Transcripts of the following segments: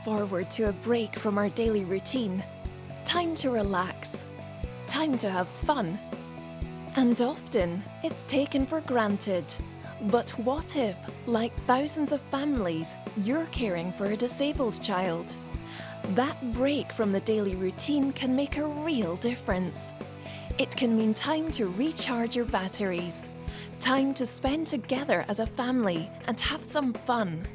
forward to a break from our daily routine. Time to relax. Time to have fun. And often, it's taken for granted. But what if, like thousands of families, you're caring for a disabled child? That break from the daily routine can make a real difference. It can mean time to recharge your batteries, time to spend together as a family and have some fun.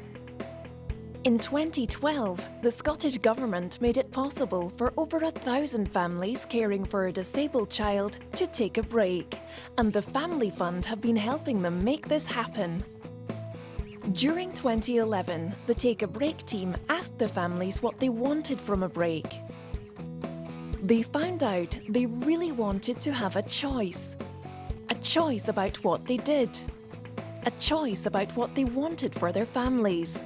In 2012, the Scottish Government made it possible for over 1,000 families caring for a disabled child to take a break, and the Family Fund have been helping them make this happen. During 2011, the Take a Break team asked the families what they wanted from a break. They found out they really wanted to have a choice about what they did, a choice about what they wanted for their families.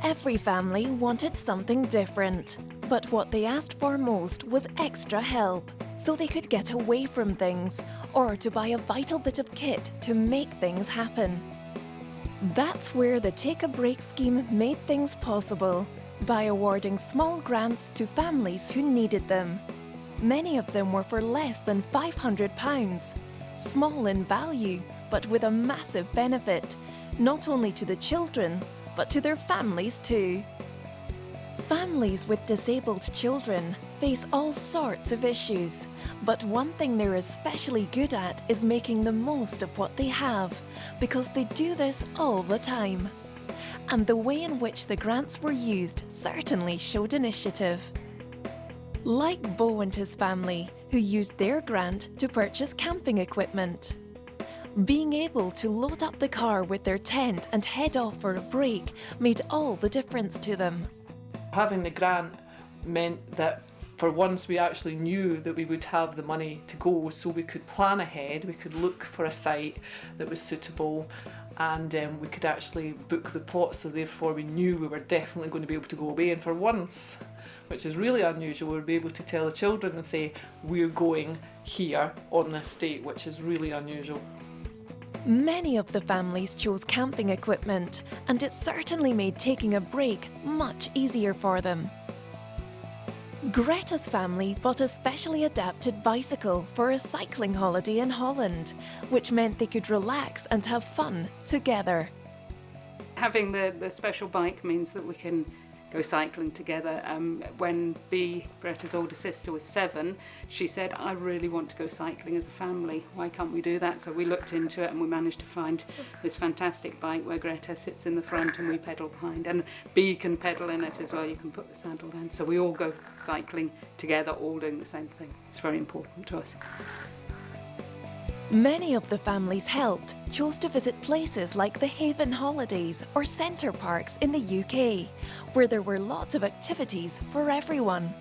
Every family wanted something different, but what they asked for most was extra help, so they could get away from things or to buy a vital bit of kit to make things happen. That's where the Take a Break scheme made things possible, by awarding small grants to families who needed them. Many of them were for less than £500, small in value, but with a massive benefit, not only to the children, but to their families too. Families with disabled children face all sorts of issues, but one thing they're especially good at is making the most of what they have, because they do this all the time. And the way in which the grants were used certainly showed initiative. Like Bo and his family, who used their grant to purchase camping equipment. Being able to load up the car with their tent and head off for a break made all the difference to them. Having the grant meant that for once we actually knew that we would have the money to go, so we could plan ahead, we could look for a site that was suitable, and we could actually book the plot, so therefore we knew we were definitely going to be able to go away. And for once, which is really unusual, we'll be able to tell the children and say, we're going here on this date, which is really unusual. Many of the families chose camping equipment, and it certainly made taking a break much easier for them. Greta's family bought a specially adapted bicycle for a cycling holiday in Holland, which meant they could relax and have fun together. Having the special bike means that we can go cycling together. When Bea, Greta's older sister, was 7, she said, I really want to go cycling as a family. Why can't we do that? So we looked into it and we managed to find this fantastic bike where Greta sits in the front and we pedal behind. And Bea can pedal in it as well. You can put the saddle down. So we all go cycling together, all doing the same thing. It's very important to us. Many of the families helped chose to visit places like the Haven Holidays or Centre Parks in the UK, where there were lots of activities for everyone.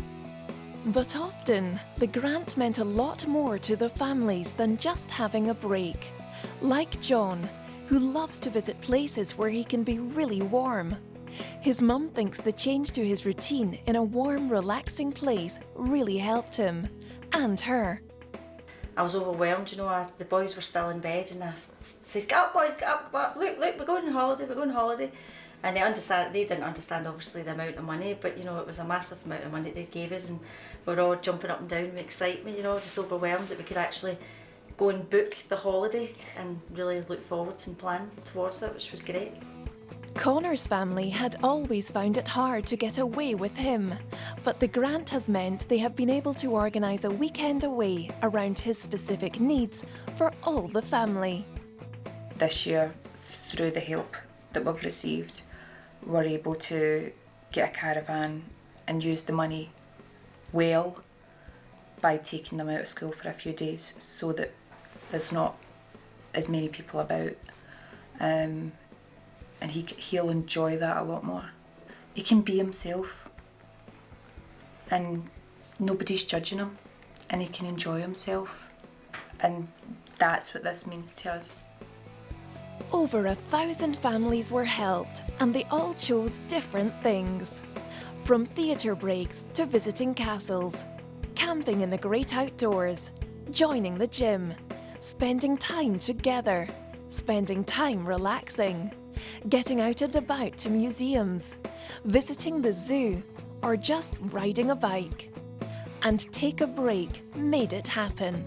But often, the grant meant a lot more to the families than just having a break. Like John, who loves to visit places where he can be really warm. His mum thinks the change to his routine in a warm, relaxing place really helped him, and her. I was overwhelmed, you know, the boys were still in bed and I says, get up boys, get up, look, we're going on holiday, we're going on holiday. And they didn't understand obviously the amount of money, but you know, it was a massive amount of money they gave us, and we're all jumping up and down with excitement, you know, just overwhelmed that we could actually go and book the holiday and really look forward and plan towards it, which was great. Connor's family had always found it hard to get away with him, but the grant has meant they have been able to organise a weekend away around his specific needs for all the family. This year, through the help that we've received, we're able to get a caravan and use the money well by taking them out of school for a few days, so that there's not as many people about. And he'll enjoy that a lot more. He can be himself and nobody's judging him, and he can enjoy himself, and that's what this means to us. Over 1,000 families were helped, and they all chose different things. From theatre breaks to visiting castles, camping in the great outdoors, joining the gym, spending time together, spending time relaxing, getting out and about to museums, visiting the zoo, or just riding a bike. And Take a Break made it happen.